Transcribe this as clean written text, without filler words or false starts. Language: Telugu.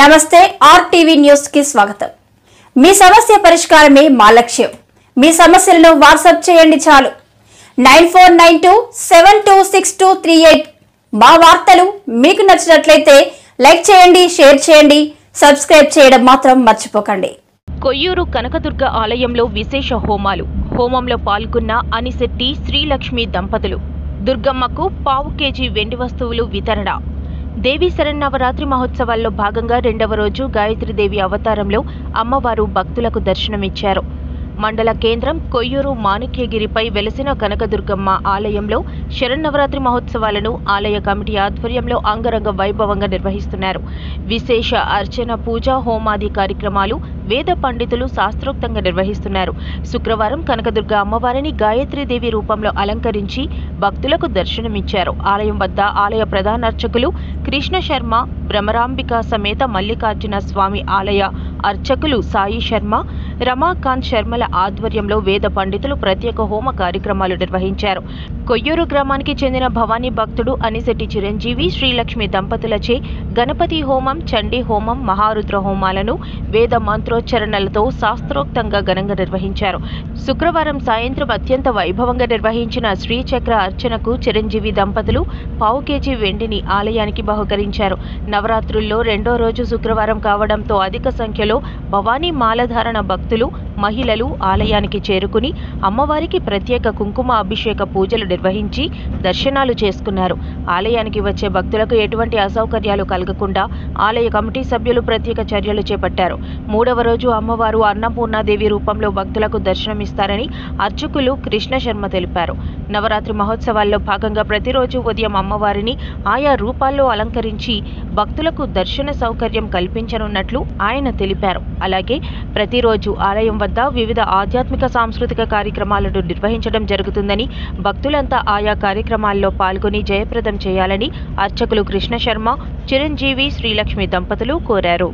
నమస్తే ఆర్టీవీ న్యూస్ కి స్వాగతం। మీ సమస్య పరిష్కారమే మా లక్ష్యం। మీ సమస్యలను వాట్సాప్ చేయండి చాలు 9492726238। మా వార్తలు మీకు నచ్చినట్లయితే లైక్ చేయండి, షేర్ చేయండి, సబ్స్క్రైబ్ చేయడం మాత్రం మర్చిపోకండి। కొయ్యూరు కనకదుర్గ ఆలయంలో విశేష హోమాలు। హోమంలో పాల్గొన్న అనిశెట్టి శ్రీలక్ష్మి దంపతులు। దుర్గమ్మకు పావు కేజీ వెండి వస్తువులు వితరణ। దేవీ శరన్నవరాత్రి మహోత్సవాల్లో భాగంగా రెండవ రోజు గాయత్రీదేవి అవతారంలో అమ్మవారు భక్తులకు దర్శనమిచ్చారు। మండల కేంద్రం కొయ్యూరు మాణిక్యగిరిపై వెలసిన కనకదుర్గమ్మ ఆలయంలో శరన్నవరాత్రి మహోత్సవాలను ఆలయ కమిటీ ఆధ్వర్యంలో అంగరంగ వైభవంగా నిర్వహిస్తున్నారు। విశేష అర్చన, పూజ, హోమాది కార్యక్రమాలు వేద పండితులు శాస్త్రోక్తంగా నిర్వహిస్తున్నారు। శుక్రవారం కనకదుర్గ అమ్మవారిని గాయత్రీదేవి రూపంలో అలంకరించి భక్తులకు దర్శనమిచ్చారు। ఆలయం వద్ద ఆలయ ప్రధాన అర్చకులు కృష్ణ శర్మ, భ్రమరాంబిక సమేత మల్లికార్జున స్వామి ఆలయ అర్చకులు సాయి శర్మ, రమాకాంత్ శర్మల ఆధ్వర్యంలో వేద పండితులు ప్రత్యేక హోమ కార్యక్రమాలు నిర్వహించారు। కొయ్యూరు గ్రామానికి చెందిన భవానీ భక్తుడు అనిశెట్టి చిరంజీవి శ్రీలక్ష్మి దంపతులచే గణపతి హోమం, చండీ హోమం, మహారుద్ర హోమాలను వేద మంత్రోచ్చరణలతో శాస్త్రోక్తంగా ఘనంగా నిర్వహించారు। శుక్రవారం సాయంత్రం అత్యంత వైభవంగా నిర్వహించిన శ్రీచక్ర అర్చనకు చిరంజీవి దంపతులు పావు కేజీ వెండిని ఆలయానికి బహుకరించారు। నవరాత్రుల్లో రెండో రోజు శుక్రవారం కావడంతో అధిక సంఖ్యలో భవానీ మాలధారణ భక్తులు, మహిళలు ఆలయానికి చేరుకుని అమ్మవారికి ప్రత్యేక కుంకుమ అభిషేక పూజలు నిర్వహించి దర్శనాలు చేసుకున్నారు। ఆలయానికి వచ్చే భక్తులకు ఎటువంటి అసౌకర్యాలు కలగకుండా ఆలయ కమిటీ సభ్యులు ప్రత్యేక చర్యలు చేపట్టారు। మూడవ రోజు అమ్మవారు అన్నపూర్ణాదేవి రూపంలో భక్తులకు దర్శనమిస్తారని అర్చకులు కృష్ణ శర్మ తెలిపారు। నవరాత్రి మహోత్సవాల్లో భాగంగా ప్రతిరోజు ఉదయం అమ్మవారిని ఆయా రూపాల్లో అలంకరించి భక్తులకు దర్శన సౌకర్యం కల్పించనున్నట్లు ఆయన తెలిపారు। అలాగే ప్రతిరోజు ఆలయం వద్ద వివిధ ఆధ్యాత్మిక సాంస్కృతిక కార్యక్రమాలను నిర్వహించడం జరుగుతుందని, భక్తులంతా ఆయా కార్యక్రమాల్లో పాల్గొని జయప్రదం చేయాలని అర్చకులు కృష్ణ శర్మ, చిరంజీవి శ్రీలక్ష్మి దంపతులు కోరారు।